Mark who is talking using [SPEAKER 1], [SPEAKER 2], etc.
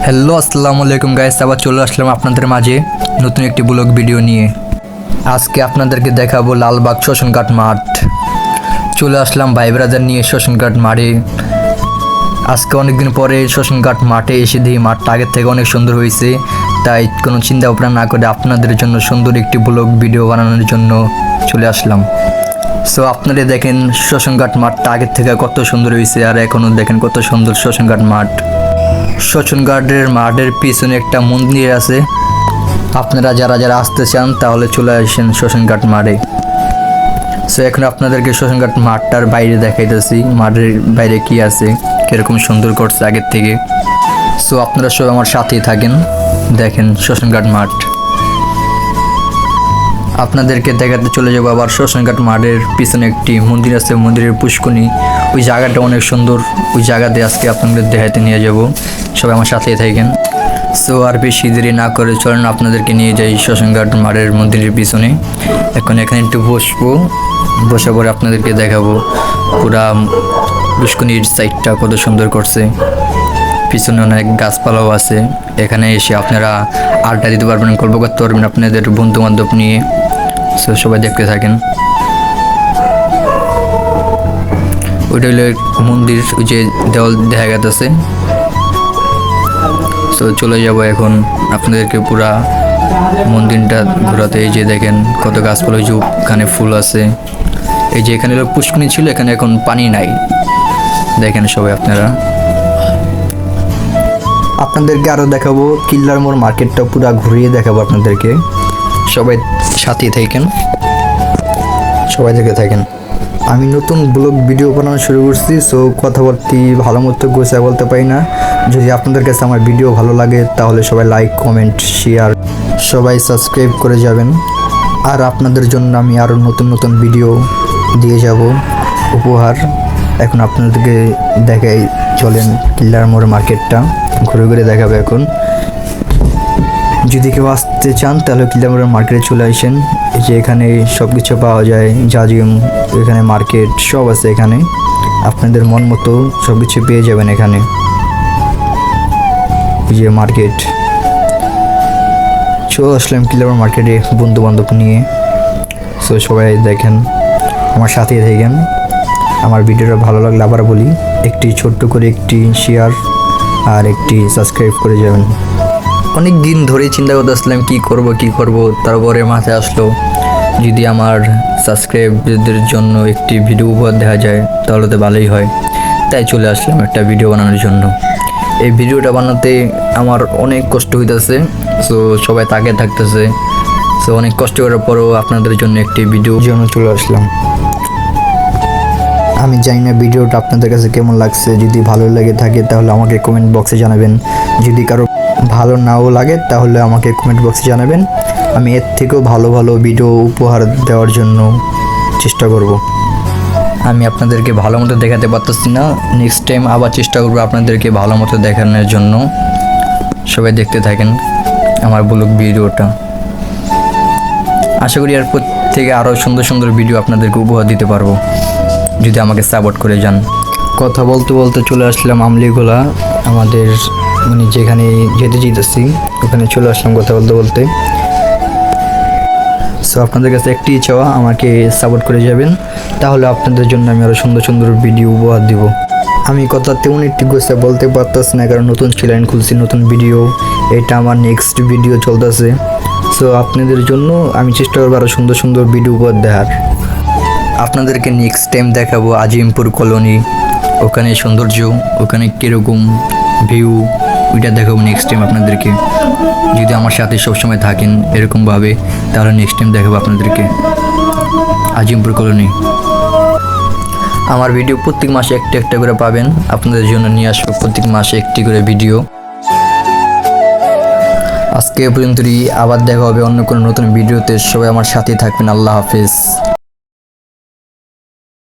[SPEAKER 1] Hello আসসালামু আলাইকুম guys, আবার চলে আসলাম আপনাদের মাঝে নতুন একটি ব্লগ ভিডিও নিয়ে। আজকে আপনাদেরকে দেখাবো লালবাগ শ্মশানঘাট মাঠ। চলে আসলাম ভাই ব্রাদার নিয়ে শ্মশানঘাট মাঠে। আজকে অনেকদিন পরে শ্মশানঘাট মাঠে এসে দিই মাঠটা আগের থেকে অনেক সুন্দর হয়েছে, তাই কোনো চিন্তা ভাবনা না করে আপনাদের জন্য সুন্দর একটি ব্লগ ভিডিও বানানোর জন্য চলে আসলাম। সো আপনারা দেখেন শ্মশানঘাট মাঠটা আগের থেকে কত সুন্দর হয়েছে, আর এখনও দেখেন কত সুন্দর শ্মশানঘাট মাঠ। শ্মশানঘাটের মাঠের পিছনে একটা মন্দির আছে। আপনারা যারা যারা আসতে চান তাহলে চলে আসেন শ্মশানঘাট মাঠে। সো এখন আপনাদেরকে শ্মশানঘাট মাঠটার বাইরে দেখাইতেছি, মাঠের বাইরে কি আছে, কীরকম সুন্দর করছে আগের থেকে। সো আপনারা সব আমার সাথেই থাকেন, দেখেন শ্মশানঘাট মাঠ। আপনাদেরকে দেখাতে চলে যাবো আবার শ্মশানঘাট মাঠের পিছনে একটি মন্দির আছে, মন্দিরের পুষ্করণী। ওই জায়গাটা অনেক সুন্দর, ওই জায়গাতে আজকে আপনাদের দেখাতে নিয়ে যাব, সবাই আমার সাথেই থাকেন। সো আর বেশি দেরি না করে চলেন আপনাদেরকে নিয়ে যাই শ্মশানঘাট মাঠের মন্দিরের পিছনে। এখন এখানে একটু বসবো, বসার পরে আপনাদেরকে দেখাবো পুরা পুষ্করণীর সাইডটা কত সুন্দর করছে। পিছনে অনেক গাছপালাও আছে, এখানে এসে আপনারা আড্ডা দিতে পারবেন, গল্প করতে পারবেন আপনাদের বন্ধু বান্ধব নিয়ে। সো সবাই দেখতে থাকেন। ওইটা হলো মন্দির, ওই যে দেওয়াল দেখা গেছে। সো চলে যাব এখন আপনাদেরকে পুরা মন্দিরটা ঘোরাতে। এই যে দেখেন কত গাছপালা, ওখানে ফুল আছে। এই যে এখানে পুষ্করণী ছিল, এখানে এখন পানি নাই, দেখেন সবাই আপনারা। আপনাদেরকে আরও দেখাবো কিল্লার মোড় মার্কেটটা পুরো ঘুরিয়ে দেখাবো আপনাদেরকে, সবাই সাথেই থাকেন, সবাই দেখে থাকেন। আমি নতুন ব্লগ ভিডিও বানানো শুরু করছি, সো কথাবার্তি ভালো মতো গোছায় বলতে পারি না। যদি আপনাদের কাছে আমার ভিডিও ভালো লাগে তাহলে সবাই লাইক, কমেন্ট, শেয়ার, সবাই সাবস্ক্রাইব করে যাবেন। আর আপনাদের জন্য আমি আরও নতুন নতুন ভিডিও দিয়ে যাব উপহার। এখন আপনাদেরকে দেখাই, চলেন কিল্লার মোড় মার্কেটটা ঘুরে ঘুরে দেখাবে এখন। যদি কেউ আসতে চান তাহলে কিল্লার মোড় মার্কেটে চলে আসেন। এই যে এখানে সব কিছু পাওয়া যায়, জাজিম, এখানে মার্কেট সব আছে। এখানে আপনাদের মন মতো সব কিছু পেয়ে যাবেন এখানে। এই যে মার্কেট, চলে আসলাম কিল্লার মোড় মার্কেটে বন্ধু বান্ধব নিয়ে। সো সবাই দেখেন, আমার সাথেই থাকেন। আমার ভিডিওটা ভালো লাগলে আবার বলি, একটি ছোট্ট করে একটি শেয়ার আর একটি সাবস্ক্রাইব করে যাবেন। অনেক দিন ধরেই চিন্তা করতেছিলাম কী করব, তারপরে মাথায় আসলো যদি আমার সাবস্ক্রাইবদের জন্য একটি ভিডিও উপহার দেওয়া যায় তাহলে তো ভালোই হয়। তাই চলে আসলাম একটা ভিডিও বানানোর জন্য। এই ভিডিওটা বানাতে আমার অনেক কষ্ট হইতেছে, সো সবাই তাকে থাকতেছে। সো অনেক কষ্ট করার পরও আপনাদের জন্য একটি ভিডিওর জন্য চলে আসলাম। আমি জানি না ভিডিওটা আপনাদের কাছে কেমন লাগছে। যদি ভালো লেগে থাকে তাহলে আমাকে কমেন্ট বক্সে জানাবেন, যদি কারো ভালো নাও লাগে তাহলে আমাকে কমেন্ট বক্সে জানাবেন। আমি এর থেকেও ভালো ভালো ভিডিও উপহার দেওয়ার জন্য চেষ্টা করব। আমি আপনাদেরকে ভালো মতো দেখাতে পারতেছি না, নেক্সট টাইম আবার চেষ্টা করব আপনাদেরকে ভালো মতো দেখানোর জন্য। সবাই দেখতে থাকেন আমার ব্লগ ভিডিওটা। আশা করি এরপর থেকে আরও সুন্দর সুন্দর ভিডিও আপনাদেরকে উপহার দিতে পারবো যদি আমাকে সাপোর্ট করে যান। কথা বলতে বলতে চলে আসলাম আমলিগোলা, আমাদের মানে যেখানে যেতে যেতেছি ওখানে চলে আসলাম কথা বলতে বলতে। সো আপনাদের কাছে একটি চাওয়া, আমাকে সাপোর্ট করে যাবেন, তাহলে আপনাদের জন্য আমি আরও সুন্দর সুন্দর ভিডিও উপহার দিব। আমি কথা তেমন একটি গোছা বলতে পারতেছি না, কারণ নতুন চ্যানেল খুলছি, নতুন ভিডিও, এটা আমার নেক্সট ভিডিও চলতেছে। সো আপনাদের জন্য আমি চেষ্টা করবো আরও সুন্দর সুন্দর ভিডিও উপহার দেওয়ার। আপনাদেরকে নেক্সট টাইম দেখাবো আজিমপুর কলোনি, ওখানে সৌন্দর্য, ওখানে কীরকম ভিউ, ওইটা দেখাবো নেক্সট টাইম আপনাদেরকে। যদি আমার সাথে সবসময় থাকেন এরকমভাবে তাহলে নেক্সট টাইম দেখাবো আপনাদেরকে আজিমপুর কলোনি। আমার ভিডিও প্রত্যেক মাসে একটা একটা করে পাবেন, আপনাদের জন্য নিয়ে আসবো প্রত্যেক মাসে একটি করে ভিডিও। আজকে পর্যন্তই, আবার দেখা হবে অন্য কোনো নতুন ভিডিওতে। সবাই আমার সাথেই থাকবেন। আল্লাহ হাফেজ।